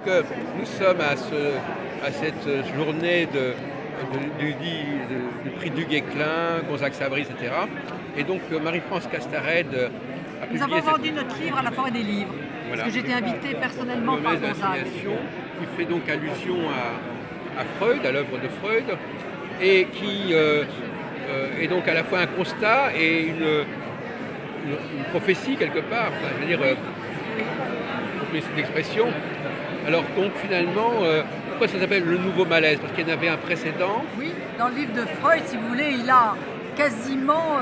Que nous sommes à cette journée du prix du Guesclin, Gonzague Sabri, etc. Et donc Marie-France Castarède a Nous publié avons vendu notre livre à la Forêt des Livres, voilà, parce que j'ai été invitée personnellement une par mauvaise Gonzague. assignation qui fait donc allusion à Freud, à l'œuvre de Freud, et qui est donc à la fois un constat et une prophétie quelque part. Enfin, je veux dire, pour cette expression. Alors donc finalement, pourquoi ça s'appelle le nouveau malaise? Parce qu'il y en avait un précédent. Oui, dans le livre de Freud, si vous voulez, il a quasiment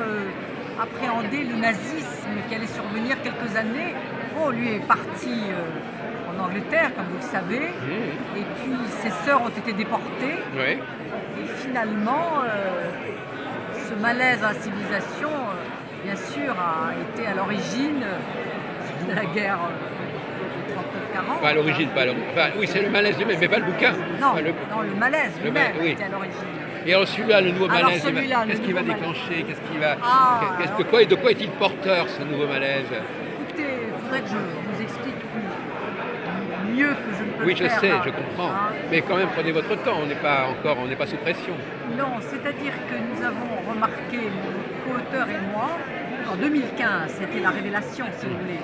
appréhendé le nazisme qui allait survenir quelques années. Bon, lui est parti en Angleterre, comme vous le savez, et puis ses sœurs ont été déportées. Ouais. Et finalement, ce malaise à la civilisation, bien sûr, a été à l'origine de la guerre de 39-40. Pas à l'origine, pas à l'origine. Enfin, oui, c'est le malaise lui-même, mais pas le bouquin. Non, Enfin, non, le malaise lui-même oui. était à l'origine. Et alors celui-là, le nouveau Alors, malaise, celui-là, qu'est-ce le qui va nouveau déclencher? Qu'est-ce qui va. Ah, De quoi est-il porteur, ce nouveau malaise? Écoutez, il faudrait que je vous explique mieux que je ne peux Oui, le je faire. sais, Là. je comprends. Hein. Mais quand même, prenez votre temps, on n'est pas sous pression. Non, c'est-à-dire que nous avons remarqué, mon co-auteur et moi, en 2015, c'était la révélation, si vous voulez.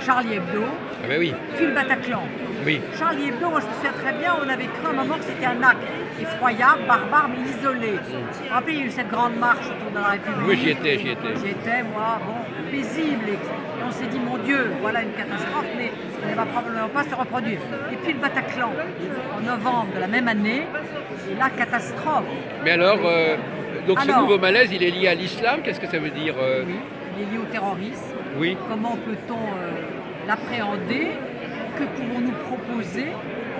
Charlie Hebdo, Ah ben oui, puis le Bataclan. oui. Charlie Hebdo, moi je me souviens très bien, on avait cru à un moment que c'était un acte effroyable, barbare, mais isolé. Vous vous rappelez, il y a eu cette grande marche autour de la République. Oui, j'y étais. J'y étais, moi, bon, paisible. Et on s'est dit, mon Dieu, voilà une catastrophe, mais elle ne va probablement pas se reproduire. Et puis le Bataclan, en novembre de la même année, la catastrophe. Mais alors, donc ce Alors, nouveau malaise, il est lié à l'islam, qu'est-ce que ça veut dire? Oui, il est lié au terrorisme. Oui. Comment peut-on l'appréhender? Que pouvons-nous proposer?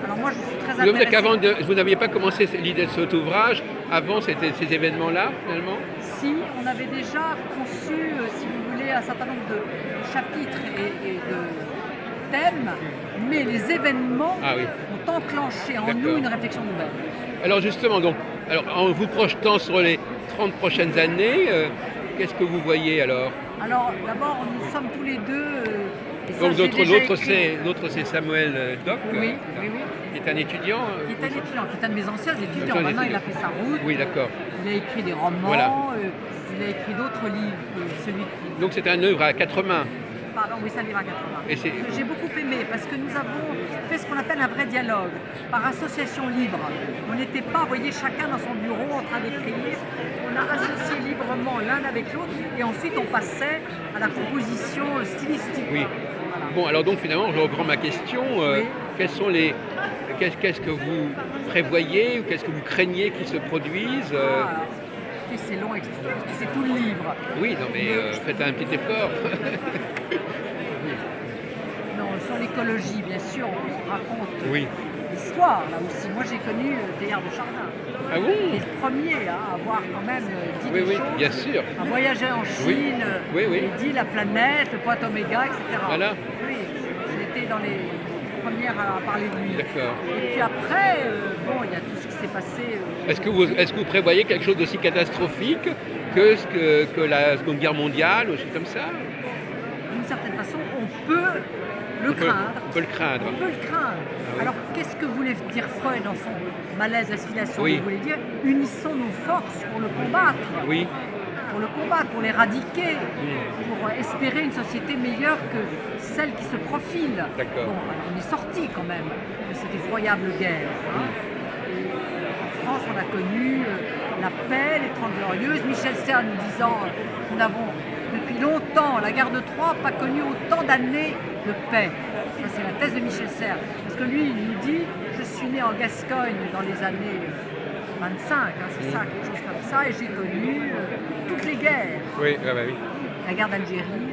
Alors moi, je suis très Donc, intéressée. vous n'aviez pas commencé l'idée de cet ouvrage avant ces événements-là, finalement? Si, on avait déjà conçu, si vous voulez, un certain nombre de chapitres et de thèmes, mais les événements ont enclenché en nous une réflexion nouvelle. Alors justement, donc, en vous projetant sur les 30 prochaines années, qu'est-ce que vous voyez alors? Alors d'abord, nous sommes tous les deux... Donc l'autre c'est Samuel Doc, oui. qui est un étudiant. Qui est un étudiant, qui est un de mes anciens étudiants. Maintenant, il a fait sa route. Oui, d'accord. Il a écrit des romans, voilà. Il a écrit d'autres livres. Donc c'est un œuvre à 4 mains. Pardon, oui, c'est un livre à 4 mains. J'ai beaucoup aimé parce que nous avons fait ce qu'on appelle un vrai dialogue, par association libre. On n'était pas, vous voyez, chacun dans son bureau en train d'écrire. On a associé librement l'un avec l'autre et ensuite on passait à la composition stylistique. Oui. Voilà. Bon, alors donc finalement, je reprends ma question. Qu'est-ce que vous prévoyez ou qu'est-ce que vous craignez qu'ils se produisent? C'est long, c'est tout le livre. Oui, non mais faites un petit effort. Non, sur l'écologie, bien sûr, on raconte l'histoire, là aussi. Moi, j'ai connu Teilhard de Chardin. Ah bon? Il est le premier à avoir quand même dit des choses. Bien sûr. À voyager en Chine, il dit la planète, le point oméga, etc. Voilà. Oui, j'étais dans les premières à parler de lui. D'accord. Et puis après, bon, il y a tout ce qui s'est passé. Est-ce que vous prévoyez quelque chose d'aussi catastrophique que la Seconde Guerre mondiale ou des choses comme ça? D'une certaine façon, on peut le craindre. On peut le craindre. On peut le craindre. Ah oui. Alors, qu'est-ce que voulait dire Freud dans son malaise assimilation? Il voulait dire, unissons nos forces pour le combattre. Oui. Pour le combattre, pour l'éradiquer, pour espérer une société meilleure que celle qui se profile. D'accord. Bon, on est sorti quand même de cette effroyable guerre. Hein. En France, on a connu la paix, les 30 Glorieuses. Michel Serres nous disant nous n'avons depuis longtemps, la guerre de Troie, pas connu autant d'années de paix. Ça, c'est la thèse de Michel Serres. Parce que lui, il nous dit, je suis né en Gascogne dans les années 25, c'est ça, quelque chose comme ça, et j'ai connu toutes les guerres. Oui. La guerre d'Algérie,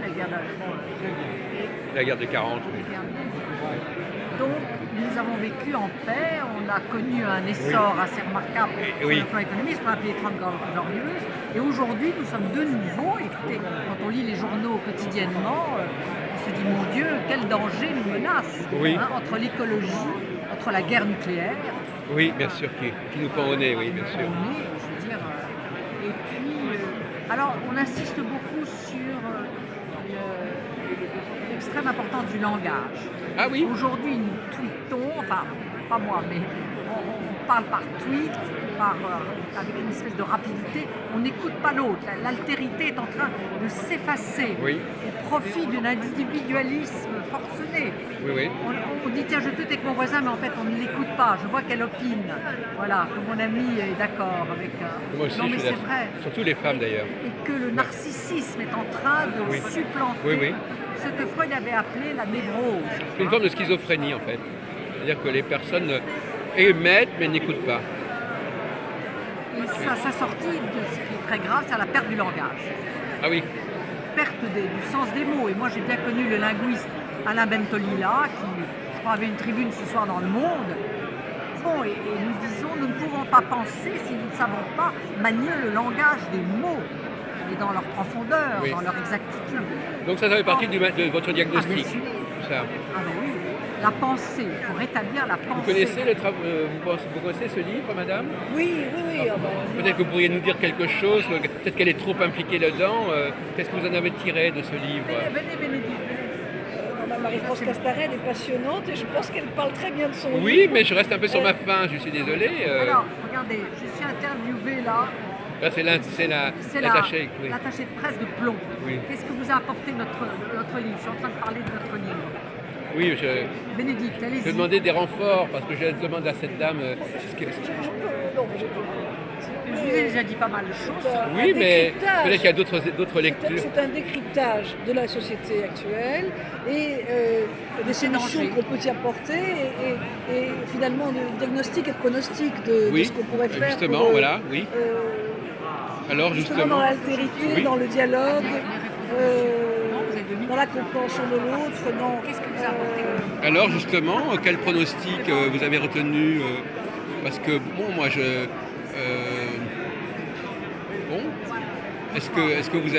la guerre de 40. Donc, nous avons vécu en paix, on a connu un essor assez remarquable sur le plan économique, ce qu'on appelait les 30 Glorieuses. Et aujourd'hui, nous sommes de nouveau, écoutez, quand on lit les journaux quotidiennement, on se dit, mon Dieu, quel danger nous menace entre l'écologie, entre la guerre nucléaire. Oui, bien sûr, qui nous pend au nez, oui, bien sûr. Je veux dire, et puis, alors, on insiste beaucoup sur l'extrême importance du langage. Ah oui? Aujourd'hui, nous tweetons, enfin, pas moi, mais on parle par tweet, avec une espèce de rapidité, on n'écoute pas l'autre. L'altérité est en train de s'effacer Oui. au profit d'un individualisme forcené. Oui, oui. On dit tiens je tweete avec mon voisin, mais en fait on ne l'écoute pas, je vois qu'elle opine. Voilà, que mon ami est d'accord avec... Moi aussi, non mais je suis c'est d'accord. vrai. Surtout les femmes d'ailleurs. Et que le narcissisme est en train de Oui. supplanter Oui, oui. ce que Freud avait appelé la névrose. C'est une forme de schizophrénie en fait. C'est-à-dire que les personnes émettent mais n'écoutent pas. Et sa sortie de ce qui est très grave, c'est la perte du langage. Ah oui. Perte du sens des mots. Et moi j'ai bien connu le linguiste Alain Bentolila, qui je crois avait une tribune ce soir dans Le Monde. Bon, et nous disons, nous ne pouvons pas penser si nous ne savons pas manier le langage des mots, et dans leur profondeur, Oui. dans leur exactitude. Donc ça fait partie de votre diagnostic. bien sûr. Ça. Ah ben oui, la pensée, pour rétablir la pensée. Vous connaissez vous connaissez ce livre, madame? Oui, oui, oui. Peut-être que vous pourriez nous dire quelque chose, peut-être qu'elle est trop impliquée là-dedans. Qu'est-ce que vous en avez tiré de ce livre? Venez, Bénédicte. Marie-France Castarède est passionnante et je pense qu'elle parle très bien de son livre. Oui, mais je reste un peu sur ma faim, je suis désolé. Alors, regardez, je suis interviewée là. Là, c'est l'attaché. Oui. L'attaché de presse de Plomb. Oui. Qu'est-ce que vous a apporté notre livre? Je suis en train de parler de notre livre. Oui, Bénédicte, allez-y. je demandais des renforts parce que je demande à cette dame Je vous ai déjà dit pas mal de choses. Oui, mais peut-être qu'il y a d'autres lectures. C'est un décryptage de la société actuelle et des solutions danger. qu'on peut y apporter et finalement de diagnostic et de pronostic de Oui, ce qu'on pourrait faire. justement, pour, voilà, oui. Alors, justement justement. dans l'altérité, Oui. dans le dialogue, dans la compréhension de l'autre, dans... Qu'est-ce que vous apportez Alors, justement, quel pronostic vous avez retenu parce que, bon, moi, bon, est-ce que vous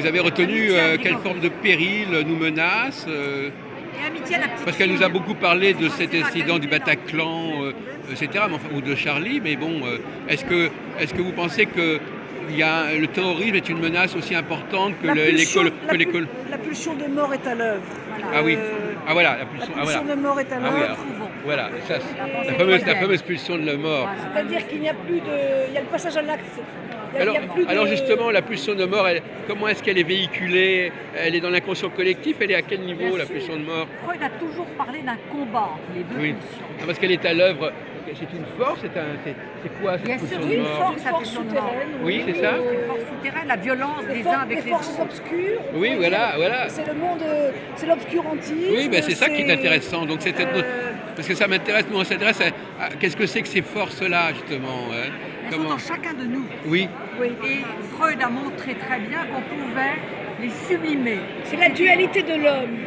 avez retenu quelle forme de péril nous menace Et amitié à la petite parce qu'elle nous a fille. beaucoup parlé de cet incident du Bataclan, etc., mais enfin, ou de Charlie, mais bon, est-ce que vous pensez que le terrorisme est une menace aussi importante que l'école? La pulsion de mort est à l'œuvre. Ah oui, ah voilà, la pulsion, La pulsion de mort est à Ah oui, l'œuvre. alors, voilà, ça, la fameuse pulsion de la mort. C'est-à-dire qu'il n'y a plus de... Il y a le passage à l'acte. Alors justement, la pulsion de mort, comment est-ce qu'elle est véhiculée? Elle est dans l'inconscient collectif, elle est à quel niveau, la pulsion de mort? Freud a toujours parlé d'un combat entre les deux Oui, pulsions. parce qu'elle est à l'œuvre. C'est une force, c'est quoi cette Bien sûr, pulsion oui, de une mort? force souterraine. Oui, c'est ça. Une force souterraine, la violence des uns avec les forces autres. obscures. Oui, voilà. C'est le monde, c'est l'obscurantisme. Oui, mais c'est ça qui est intéressant. Donc parce que ça m'intéresse, nous on s'intéresse à qu'est-ce que c'est que ces forces-là, justement. Hein? Elles sont en chacun de nous. Oui, Et Freud a montré très bien qu'on pouvait les sublimer. C'est la dualité de l'homme.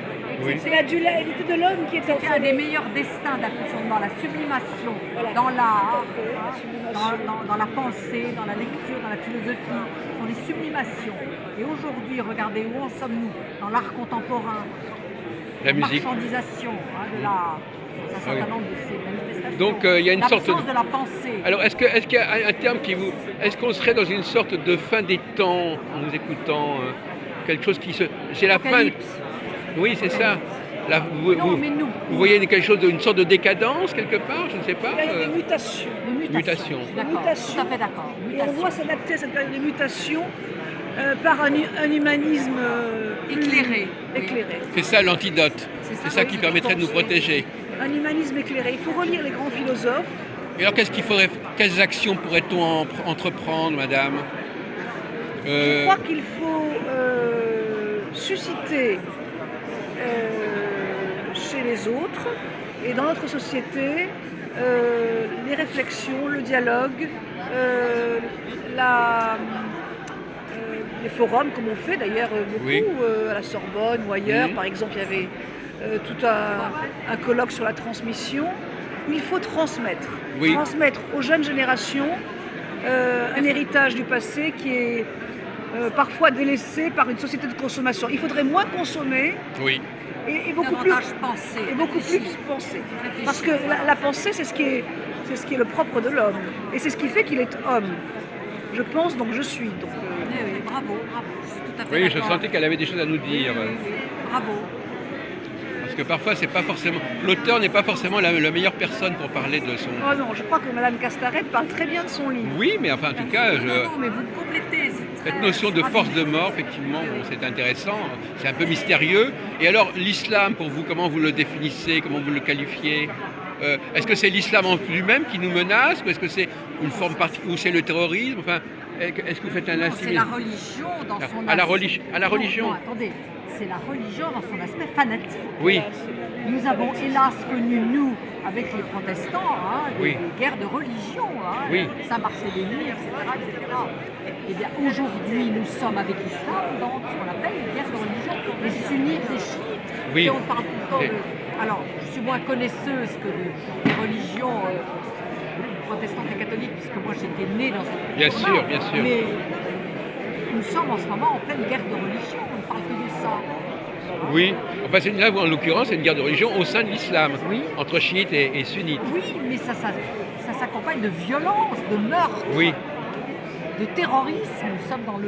Oui. C'est la dualité de l'homme qui est en C'est train un des meilleurs destins d'approfondissement, la sublimation Voilà. dans l'art, Tout à fait, la sublimation. dans la pensée, dans la lecture, dans la philosophie, sont des sublimations. Et aujourd'hui, regardez où en sommes-nous dans l'art contemporain, la musique. marchandisation de l'art, un certain nombre de ces manifestations. Donc, il y a une sorte l'absence de la pensée. Alors, est-ce qu'il y a un terme qui vous... Est-ce qu'on serait dans une sorte de fin des temps en nous écoutant quelque chose qui se... C'est la fin... Apocalypse. Oui, c'est ça. Là, Non, mais nous. vous voyez quelque chose, une sorte de décadence quelque part, je ne sais pas. Il y a des mutations. Mutation. D'accord, Mutation. tout à fait d'accord. Et on Mutation. doit s'adapter à cette période de mutation par un humanisme Éclairé. éclairé. C'est ça l'antidote. C'est ça qui permettrait de nous protéger. Un humanisme éclairé. Il faut relire les grands philosophes. Et alors, quelles actions pourrait-on entreprendre, madame Je crois qu'il faut susciter chez les autres et dans notre société les réflexions, le dialogue, les forums comme on fait d'ailleurs beaucoup Oui. à la Sorbonne ou ailleurs. Mhm. Par exemple, il y avait tout un colloque sur la transmission. Il faut transmettre. Oui. Transmettre aux jeunes générations un héritage du passé qui est parfois délaissé par une société de consommation. Il faudrait moins consommer Oui. et beaucoup plus Davantage penser. et beaucoup plus penser. Parce que la pensée, c'est ce qui est le propre de l'homme. Et c'est ce qui fait qu'il est homme. Je pense, donc je suis. Donc, Oui, bravo, bravo. Je suis tout à fait Oui, je d'accord. sentais qu'elle avait des choses à nous dire. Oui, bravo. Parce que parfois, c'est pas forcément l'auteur n'est pas forcément la meilleure personne pour parler de son. Oh non, je crois que Madame Castaret parle très bien de son livre. Oui, mais enfin, en tout cas, Non, mais vous le complétez. C'est cette très- notion de force de mort, effectivement, bon, c'est intéressant, c'est un peu mystérieux. Et alors, l'islam, pour vous, comment vous le définissez, comment vous le qualifiez? Est-ce que c'est l'islam en lui-même qui nous menace, ou est-ce que c'est une forme particulière, ou c'est le terrorisme? Enfin, est-ce que vous faites un Non, c'est assimilé la religion dans son à la aspect. religion, à la Non, religion? non, attendez, c'est la religion dans son aspect fanatique. Oui, Nous avons hélas connu, nous, avec les protestants, Oui. des guerres de religion, Oui. Saint-Barthélemy, etc., etc. Eh bien, aujourd'hui, nous sommes avec l'islam dans ce qu'on appelle les guerres de religion, les sunnites, les chiites. Oui. Et on parle tout le temps Et- de... Alors, je suis moins connaisseuse que des religions protestantes et catholiques, puisque moi j'étais née dans cette Bien culture-là. sûr, bien sûr. Mais nous sommes en ce moment en pleine guerre de religion, on ne parle que de ça. oui. Enfin, là, en l'occurrence, c'est une guerre de religion au sein de l'islam, Oui. entre chiites et sunnites. Oui, mais ça s'accompagne de violence, de meurtre, Oui, de terrorisme. Nous sommes dans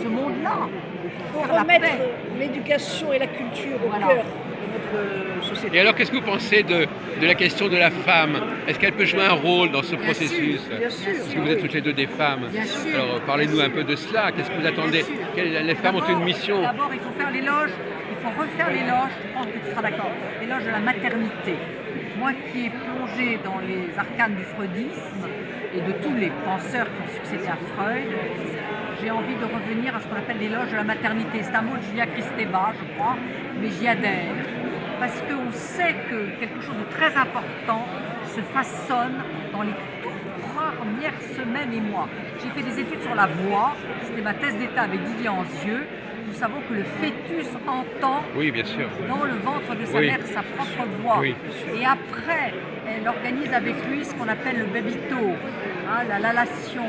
ce monde-là. Il faut Faire la remettre paix. l'éducation et la culture au Voilà. cœur de notre société. et alors, qu'est-ce que vous pensez de la question de la femme? Est-ce qu'elle peut jouer un rôle dans ce Bien processus? Bien sûr. Parce que vous êtes toutes les deux des femmes. Bien sûr. Alors, parlez-nous un peu de cela. Qu'est-ce que vous attendez? Bien sûr. Les femmes ont D'abord- une mission. D'abord, il faut faire l'éloge, il faut refaire l'éloge, je pense que tu seras d'accord, l'éloge de la maternité. Moi qui ai plongé dans les arcanes du freudisme et de tous les penseurs qui ont succédé à Freud, j'ai envie de revenir à ce qu'on appelle l'éloge de la maternité. C'est un mot de Julia Kristeva, je crois, mais j'y adhère. Parce qu'on sait que quelque chose de très important se façonne dans les toutes premières semaines et mois. J'ai fait des études sur la voix, c'était ma thèse d'état avec Didier Anzieux. Nous savons que le fœtus entend Oui, bien sûr. dans le ventre de sa Oui. mère sa propre voix. Oui. Et après, elle organise avec lui ce qu'on appelle le babyto, la lalation.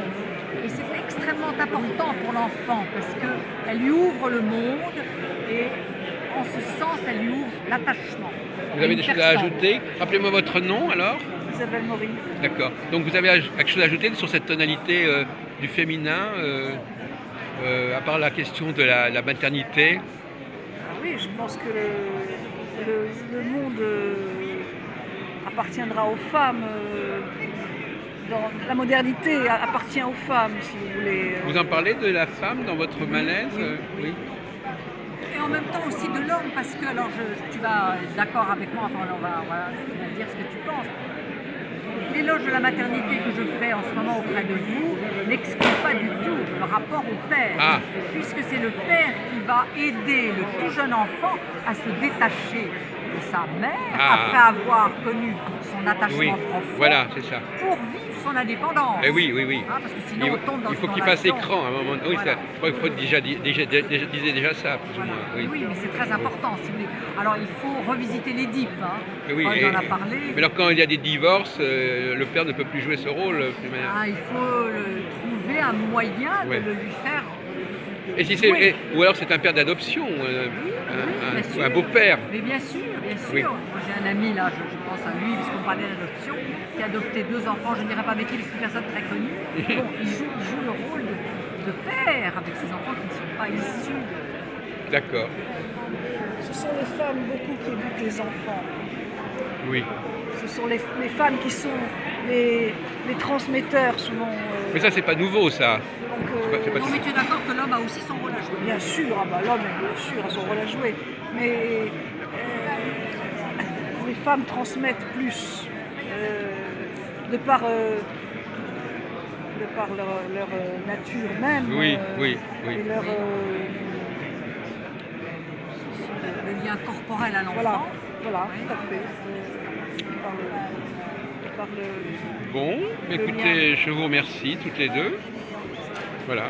Et c'est extrêmement important pour l'enfant parce qu'elle lui ouvre le monde et en ce sens, elle lui ouvre l'attachement. Vous avez une des choses à personne. ajouter? Rappelez-moi votre nom alors. Isabelle Maury. D'accord. Donc vous avez quelque chose à ajouter sur cette tonalité du féminin, à part la question de la maternité? Ah oui, je pense que le monde appartiendra aux femmes. La modernité appartient aux femmes, si vous voulez. Vous en parlez de la femme dans votre malaise? Oui. Et en même temps aussi de l'homme, parce que, alors tu vas être d'accord avec moi, enfin tu vas dire ce que tu penses. L'éloge de la maternité que je fais en ce moment auprès de vous n'exclut pas du tout le rapport au père, Ah. puisque c'est le père qui va aider le tout jeune enfant à se détacher de sa mère Ah. après avoir connu son attachement Oui. profond Voilà, c'est ça. pour vivre son indépendance. Eh oui, oui, oui. Parce que sinon on tombe dans Il faut une qu'il fasse relation. écran à un moment. Oui, Voilà. ça, je crois que Freud disait déjà ça, plus ou Voilà. moins. Oui, mais c'est très important, si vous voulez. Alors, il faut revisiter l'Édipe. Et oui, Freud et- en a parlé. Mais alors quand il y a des divorces, le père ne peut plus jouer ce rôle. Plus manière. Il faut trouver un moyen Ouais. de le lui faire. Et si c'est, Oui. ou alors c'est un père d'adoption, bien sûr. un beau-père. Mais bien sûr, bien sûr. Oui. Moi, j'ai un ami, là, je pense à lui, puisqu'on parlait d'adoption, qui a adopté 2 enfants, je ne dirais pas avec qui, parce que c'est une personne très connue. Bon, il joue le rôle de père avec ses enfants qui ne sont pas issus de... D'accord. Ce sont les femmes beaucoup qui éduquent les enfants. Oui. Ce sont les femmes qui sont les transmetteurs souvent. Mais ça c'est pas nouveau ça. Donc, c'est pas- Non, mais tu es d'accord que l'homme a aussi son rôle à jouer. bien sûr, l'homme, bien sûr, a son rôle à jouer. Mais les femmes transmettent plus de par leur nature même. Oui, oui, oui. Et leur, Le lien corporel à l'enfant. voilà, Oui. tout à fait. Par le- Bon, écoutez, je vous remercie toutes les deux. Voilà.